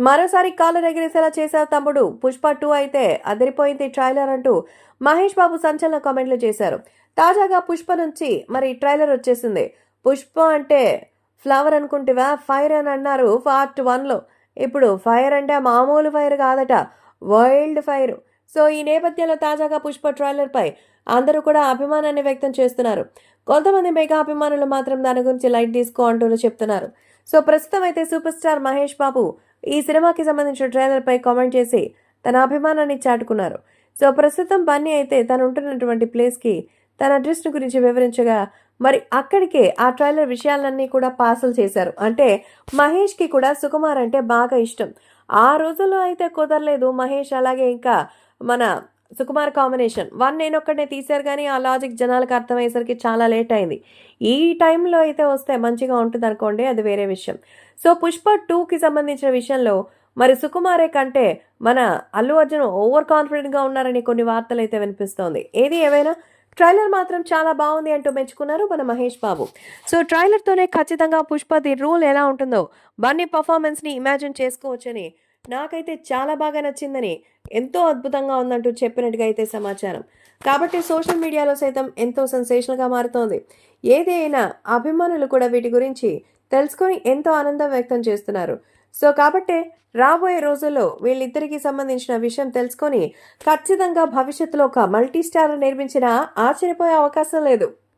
మరోసారి కాలర్ ఎగిరేసేలా చేశావు తమ్ముడు, పుష్ప 2 అయితే అదిరిపోయింది ట్రైలర్ అంటూ మహేష్ బాబు సంచలన కామెంట్లు చేశారు. తాజాగా పుష్ప నుంచి మరి ట్రైలర్ వచ్చేసింది. పుష్ప అంటే ఫ్లవర్ అనుకుంటేవా, ఫైర్ అని అన్నారు పార్ట్ 1లో. ఇప్పుడు ఫైర్ అంటే మామూలు ఫైర్ కాదట, వైల్డ్ ఫైర్. సో ఈ నేపథ్యంలో తాజాగా పుష్ప ట్రైలర్ పై అందరూ కూడా అభిమానాన్ని వ్యక్తం చేస్తున్నారు. కొంతమంది మెగా అభిమానులు మాత్రం దాని గురించి లైట్ తీసుకో అంటూ చెప్తున్నారు. సో ప్రస్తుతం అయితే సూపర్ స్టార్ మహేష్ బాబు ఈ సినిమాకి సంబంధించిన ట్రైలర్ పై కామెంట్ చేసి తన అభిమానాన్ని చాటుకున్నారు. సో ప్రస్తుతం బన్నీ అయితే తను ఉంటున్నటువంటి ప్లేస్కి తన అడ్రస్ గురించి వివరించగా మరి అక్కడికే ఆ ట్రైలర్ విషయాలన్నీ కూడా పార్సల్ చేశారు. అంటే మహేష్కి కూడా సుకుమార్ అంటే బాగా ఇష్టం. ఆ రోజుల్లో అయితే కుదరలేదు మహేష్ అలాగే ఇంకా మన సుకుమార్ కాంబినేషన్. 1 నేనొక్కడే తీశారు కానీ ఆ లాజిక్ జనాలకు అర్థమయ్యేసరికి చాలా లేట్ అయింది. ఈ టైంలో అయితే వస్తే మంచిగా ఉంటుంది అనుకోండి, అది వేరే విషయం. సో పుష్ప 2కి సంబంధించిన విషయంలో మరి సుకుమారే కంటే మన అల్లు అర్జున్ ఓవర్ కాన్ఫిడెంట్గా ఉన్నారని కొన్ని వార్తలు అయితే వినిపిస్తోంది. ఏది ఏవైనా ట్రైలర్ మాత్రం చాలా బాగుంది అంటూ మెచ్చుకున్నారు మన మహేష్ బాబు. సో ట్రైలర్తోనే ఖచ్చితంగా పుష్ప ది రూల్ ఎలా ఉంటుందో బన్నీ పర్ఫార్మెన్స్ని ఇమాజిన్ చేసుకోవచ్చని, నాకైతే చాలా బాగా నచ్చిందని, ఎంతో అద్భుతంగా ఉందంటూ చెప్పినట్టుగా అయితే సమాచారం. కాబట్టి సోషల్ మీడియాలో సైతం ఎంతో సెన్సేషనల్గా మారుతోంది. ఏది అయినా అభిమానులు కూడా వీటి గురించి తెలుసుకొని ఎంతో ఆనందం వ్యక్తం చేస్తున్నారు. సో కాబట్టే రాబోయే రోజుల్లో వీళ్ళిద్దరికీ సంబంధించిన విషయం తెలుసుకొని ఖచ్చితంగా భవిష్యత్తులో ఒక మల్టీ స్టార్ నిర్మించినా ఆశ్చర్యపోయే అవకాశం లేదు.